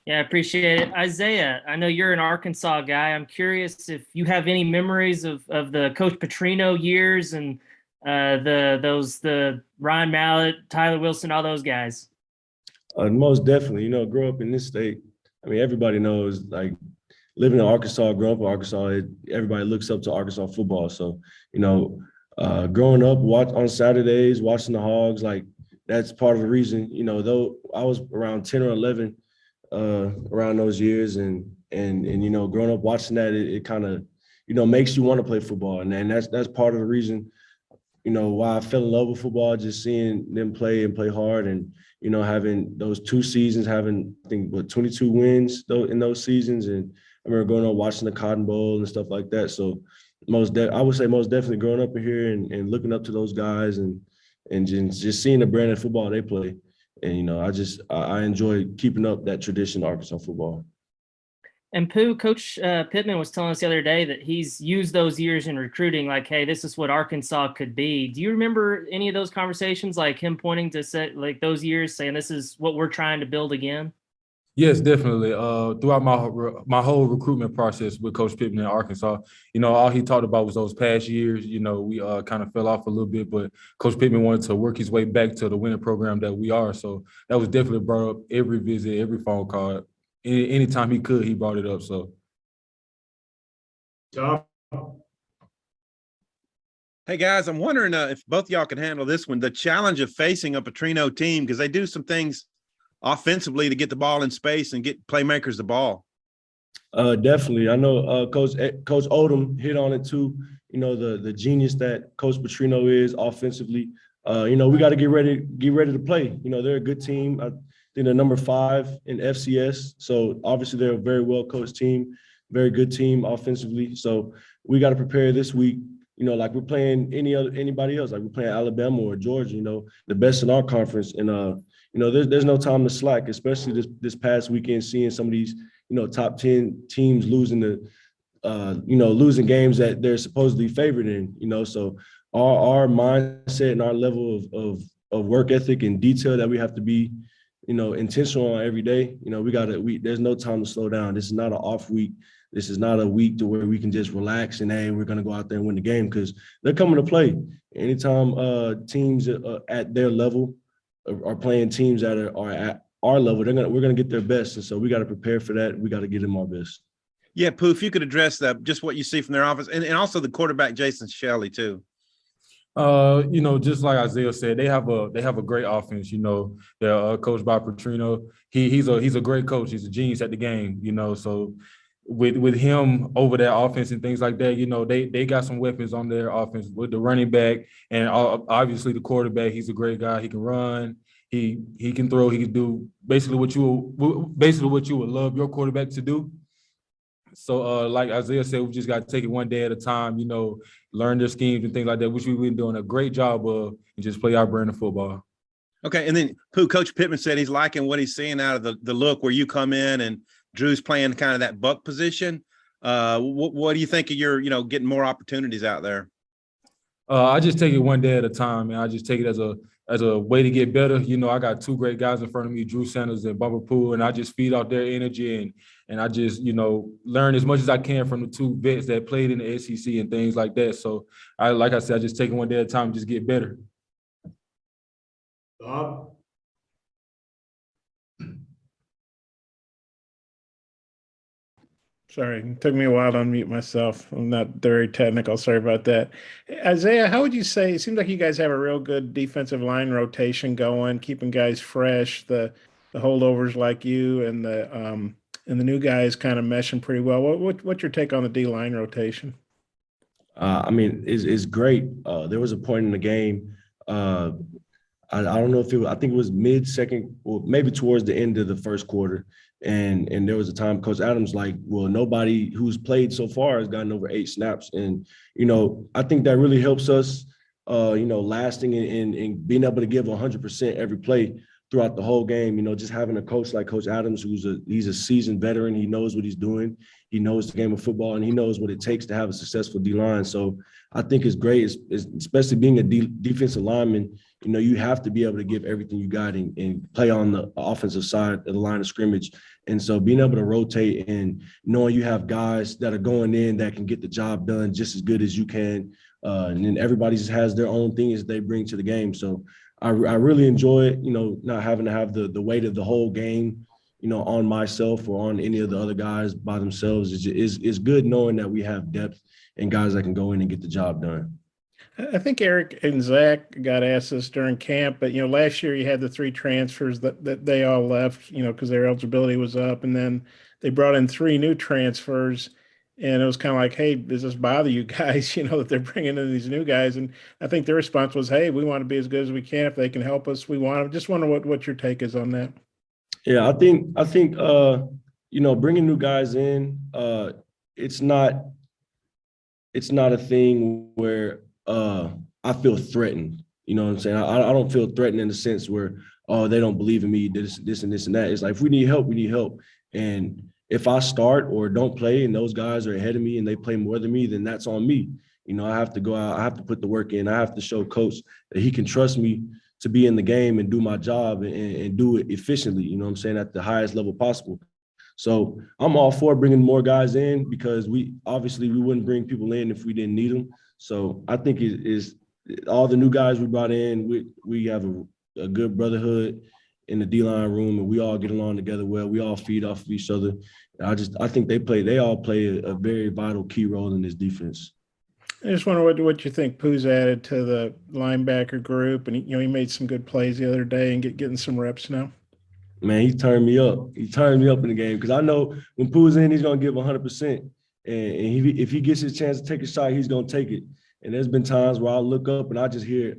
Yeah, I appreciate it. Isaiah, I know you're an Arkansas guy. I'm curious if you have any memories of the Coach Petrino years and the Ryan Mallett, Tyler Wilson, all those guys. Most definitely, grow up in this state. I mean, everybody knows, like, living in Arkansas, growing up in Arkansas, everybody looks up to Arkansas football. So, growing up, on Saturdays, watching the Hogs, like, that's part of the reason. Though I was around 10 or 11 around those years, and growing up watching that, it kind of, makes you want to play football, and that's part of the reason why I fell in love with football, just seeing them play and play hard and, having those 2 seasons, having, I think, 22 wins in those seasons. And I remember going on watching the Cotton Bowl and stuff like that. So I would say most definitely growing up in here and looking up to those guys and just seeing the brand of football they play. And, I enjoy keeping up that tradition of Arkansas football. And Pooh, Coach Pittman was telling us the other day that he's used those years in recruiting, like, hey, this is what Arkansas could be. Do you remember any of those conversations, like him pointing to those years, saying this is what we're trying to build again? Yes, definitely. Throughout my whole recruitment process with Coach Pittman in Arkansas, all he talked about was those past years. We kind of fell off a little bit, but Coach Pittman wanted to work his way back to the winning program that we are. So that was definitely brought up every visit, every phone call. Anytime he could, he brought it up. So, hey guys, I'm wondering if both y'all can handle this one, the challenge of facing a Petrino team, because they do some things offensively to get the ball in space and get playmakers the ball. Definitely. I know Coach Odom hit on it too. The genius that Coach Petrino is offensively. We got to get ready to play. They're a good team. I think they're number 5 in FCS. So obviously they're a very well coached team, very good team offensively. So we got to prepare this week. Like we're playing anybody else, like we're playing Alabama or Georgia. The best in our conference, and there's no time to slack, especially this past weekend, seeing some of these top 10 teams losing losing games that they're supposedly favored in. So our mindset and our level of work ethic and detail that we have to be intentional on every day. There's no time to slow down. This is not an off week. This is not a week to where we can just relax and, hey, we're going to go out there and win the game, because they're coming to play. Anytime teams at their level are playing teams that are at our level, we're going to get their best. And so we got to prepare for that. We got to get them our best. Yeah, Pooh, if you could address that, just what you see from their offense, and also the quarterback, Jason Shelley, too. Just like Isaiah said, they have a great offense. They're coached by Petrino. He's a great coach. He's a genius at the game. So with him over that offense and things like that, they got some weapons on their offense with the running back and obviously the quarterback. He's a great guy. He can run. He can throw. He can do basically what you would love your quarterback to do. So, like Isaiah said, we just got to take it one day at a time, learn their schemes and things like that, which we've been doing a great job of, and just play our brand of football. Okay, and then Pooh, Coach Pittman said he's liking what he's seeing out of the look where you come in and Drew's playing kind of that buck position. What do you think of your, getting more opportunities out there? I just take it one day at a time, and I just take it as a way to get better. I got 2 great guys in front of me, Drew Sanders and Bumper Poole, and I just feed off their energy and I just, learn as much as I can from the 2 vets that played in the SEC and things like that. So like I said, I just take it one day at a time and just get better. Bob? Sorry, it took me a while to unmute myself. I'm not very technical. Sorry about that. Isaiah, how would you say, it seems like you guys have a real good defensive line rotation going, keeping guys fresh, the holdovers like you and the new guys kind of meshing pretty well. What's your take on the D-line rotation? It's great. There was a point in the game, I don't know if I think it was mid-second or maybe towards the end of the first quarter. And there was a time Coach Adams nobody who's played so far has gotten over 8 snaps. And, I think that really helps us, lasting and being able to give 100% every play throughout the whole game. You know, just having a coach like Coach Adams, he's a seasoned veteran. He knows what he's doing. He knows the game of football, and he knows what it takes to have a successful D-line. So I think it's great, especially being a defensive lineman. You know, you have to be able to give everything you got and play on the offensive side of the line of scrimmage. And so being able to rotate and knowing you have guys that are going in that can get the job done just as good as you can. And then everybody just has their own things they bring to the game. So I really enjoy it, you know, not having to have the weight of the whole game, you know, on myself or on any of the other guys by themselves. It's good knowing that we have depth and guys that can go in and get the job done. I think Eric and Zach got asked this during camp, but, you know, last year you had the 3 transfers that they all left, you know, because their eligibility was up. And then they brought in 3 new transfers. And it was kind of like, hey, does this bother you guys, you know, that they're bringing in these new guys? And I think their response was, hey, we want to be as good as we can. If they can help us, we want to. Just wonder what your take is on that. Yeah, I think you know, bringing new guys in, it's not a thing where I feel threatened. You know what I'm saying? I don't feel threatened in the sense where, oh, they don't believe in me, this and this and that. It's like, if we need help, we need help. And if I start or don't play and those guys are ahead of me and they play more than me, then that's on me. You know, I have to go out, I have to put the work in. I have to show coach that he can trust me to be in the game and do my job and do it efficiently, you know what I'm saying, at the highest level possible. So I'm all for bringing more guys in because we wouldn't bring people in if we didn't need them. So I think it is all the new guys we brought in, we have a good brotherhood in the D-line room, and we all get along together well. We all feed off of each other. I think they all play a very vital key role in this defense. I just wonder what you think Pooh's added to the linebacker group, and he made some good plays the other day and getting some reps now. Man, he turned me up. He turned me up in the game because I know when Pooh's in, he's gonna give 100%, and if he gets his chance to take a shot, he's gonna take it. And there's been times where I look up and I just hear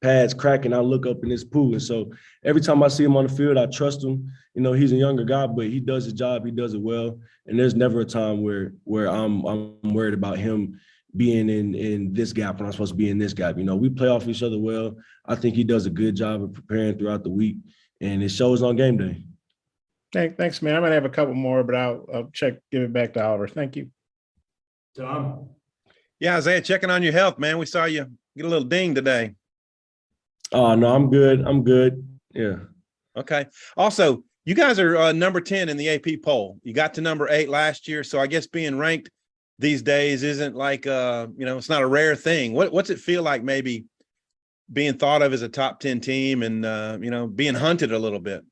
pads cracking. I look up in this Pooh, and so every time I see him on the field, I trust him. You know, he's a younger guy, but he does his job. He does it well. And there's never a time where I'm worried about him being in this gap when I'm supposed to be in this gap. You know, we play off each other well. I think he does a good job of preparing throughout the week, and it shows on game day. Thanks, man. I'm gonna have a couple more, but I'll give it back to Oliver. Thank you. Tom. Yeah, Isaiah, checking on your health, man. We saw you get a little ding today. Oh, no, I'm good. I'm good. Yeah. Okay. Also, you guys are number 10 in the AP poll. You got to number 8 last year. So I guess being ranked these days isn't like, it's not a rare thing. What's it feel like maybe being thought of as a top 10 team and, being hunted a little bit?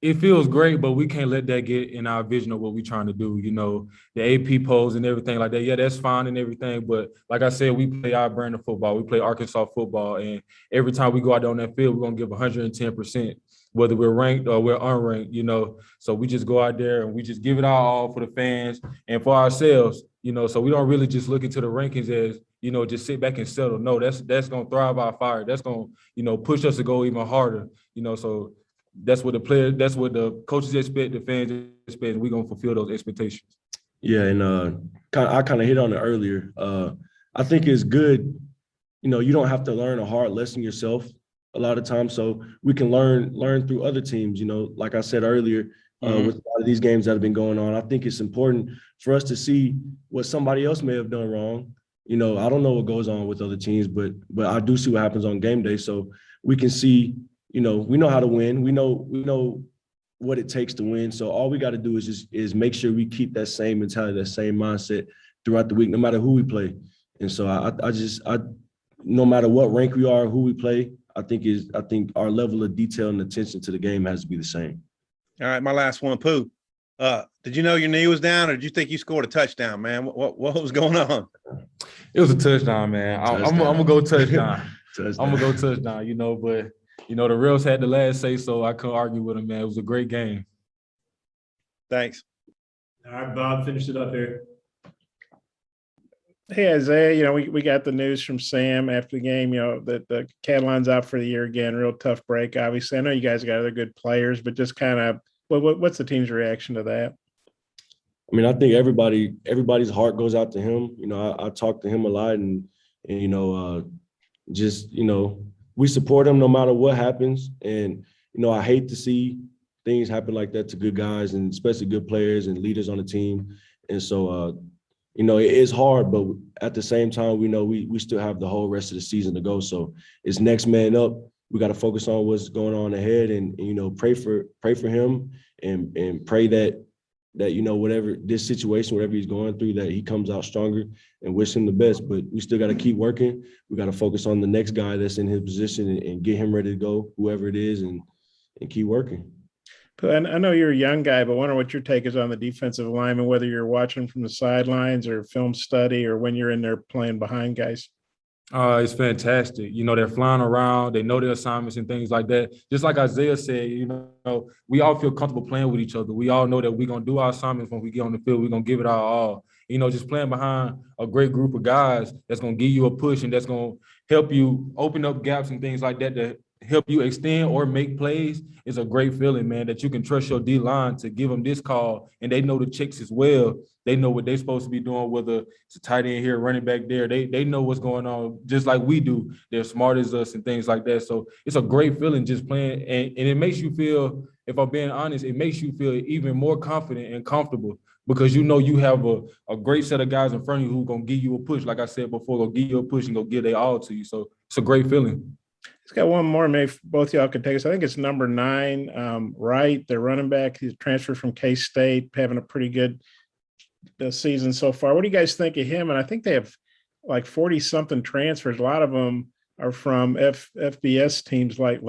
It feels great, but we can't let that get in our vision of what we're trying to do. You know, the AP polls and everything like that. Yeah, that's fine and everything. But like I said, we play our brand of football. We play Arkansas football. And every time we go out there on that field, we're going to give 110%, whether we're ranked or we're unranked, So we just go out there and we just give it our all for the fans and for ourselves, So we don't really just look into the rankings as, just sit back and settle. No, that's going to thrive our fire. That's going to, push us to go even harder, So that's what the coaches expect, the fans expect, and we're going to fulfill those expectations. Yeah, and I kind of hit on it earlier. I think it's good, you don't have to learn a hard lesson yourself a lot of times, so we can learn through other teams, like I said earlier, with a lot of these games that have been going on. I think it's important for us to see what somebody else may have done wrong. I don't know what goes on with other teams, but I do see what happens on game day, so we can see, we know how to win. We know what it takes to win. So all we got to do is make sure we keep that same mentality, that same mindset throughout the week, no matter who we play. And so I no matter what rank we are, who we play, I think our level of detail and attention to the game has to be the same. All right, my last one, Pooh. Did you know your knee was down, or did you think you scored a touchdown, man? What was going on? It was a touchdown, man. I'm gonna go touchdown. I'm gonna go touchdown, but the Rails had the last say, so I couldn't argue with them, man. It was a great game. Thanks. All right, Bob, finish it up here. Hey, Isaiah, we got the news from Sam after the game, that the Cataline's out for the year again. Real tough break, obviously. I know you guys got other good players, but just kind of what's the team's reaction to that? I mean, I think everybody's heart goes out to him. I talk to him a lot and we support him no matter what happens. And, I hate to see things happen like that to good guys and especially good players and leaders on the team. And so, it is hard, but at the same time, we know we still have the whole rest of the season to go. So it's next man up. We got to focus on what's going on ahead and pray for him and pray that whatever this situation, whatever he's going through, that he comes out stronger, and wish him the best. But we still got to keep working. We got to focus on the next guy that's in his position and get him ready to go, whoever it is, and keep working. And I know you're a young guy, but I wonder what your take is on the defensive lineman, whether you're watching from the sidelines or film study or when you're in there playing behind guys. It's fantastic. They're flying around. They know their assignments and things like that. Just like Isaiah said, we all feel comfortable playing with each other. We all know that we're going to do our assignments when we get on the field. We're going to give it our all. Just playing behind a great group of guys that's going to give you a push and that's going to help you open up gaps and things like that to help you extend or make plays is a great feeling, man, that you can trust your D-line to give them this call, and they know the checks as well. They know what they're supposed to be doing, whether it's a tight end here, running back there. They know what's going on just like we do. They're smart as us and things like that. So it's a great feeling just playing, and it makes you feel, if I'm being honest, it makes you feel even more confident and comfortable because you have a great set of guys in front of you who are going to give you a push. Like I said before, going to give you a push and go give their all to you. So it's a great feeling. He's got one more, maybe both y'all could take us. I think it's number 9, Wright, their running back. He's transferred from K-State, having a pretty good season so far. What do you guys think of him? And I think they have like 40-something transfers. A lot of them are from FBS teams like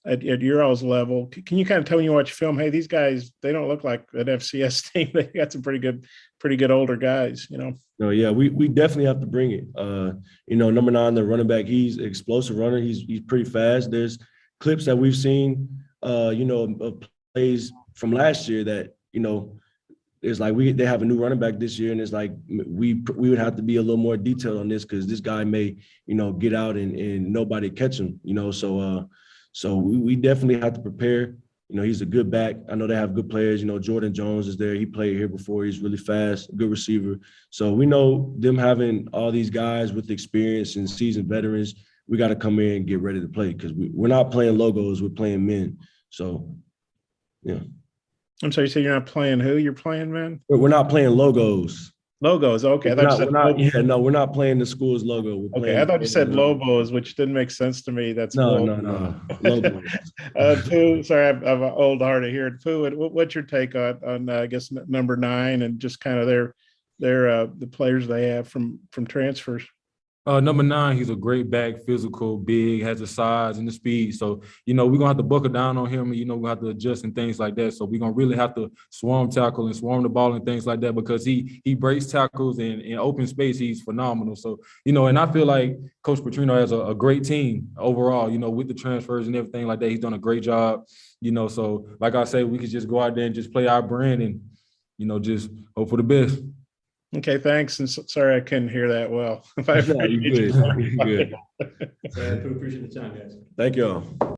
at your all's level. Can you kind of tell when you watch film, hey, these guys, they don't look like an FCS team. They got some pretty good older guys, No, yeah, we definitely have to bring it. Number 9, the running back, he's an explosive runner. He's pretty fast. There's clips that we've seen, of plays from last year that, it's like they have a new running back this year, and it's like we would have to be a little more detailed on this because this guy may, get out and nobody catch him, So we definitely have to prepare. He's a good back. I know they have good players. Jordan Jones is there. He played here before. He's really fast, good receiver. So we know them having all these guys with experience and seasoned veterans, we got to come in and get ready to play because we're not playing logos. We're playing men. So, yeah. I'm sorry, you say you're not playing who? You're playing men? We're not playing logos. Logos, okay. We're not playing the school's logo. Okay, I thought you said Lobos, which didn't make sense to me. That's no. Logos. Pooh, sorry, I'm an old heart of hearing. Pooh, what's your take on I guess number 9 and just kind of their the players they have from transfers? Number 9, he's a great back, physical, big, has the size and the speed. So, we're going to have to buckle down on him and, we're going to have to adjust and things like that. So we're going to really have to swarm tackle and swarm the ball and things like that because he breaks tackles and in open space, he's phenomenal. So, and I feel like Coach Petrino has a great team overall, with the transfers and everything like that. He's done a great job, so like I say, we could just go out there and just play our brand and, just hope for the best. Okay, thanks. And sorry I couldn't hear that well. You're good. Appreciate the time, guys. Thank you all.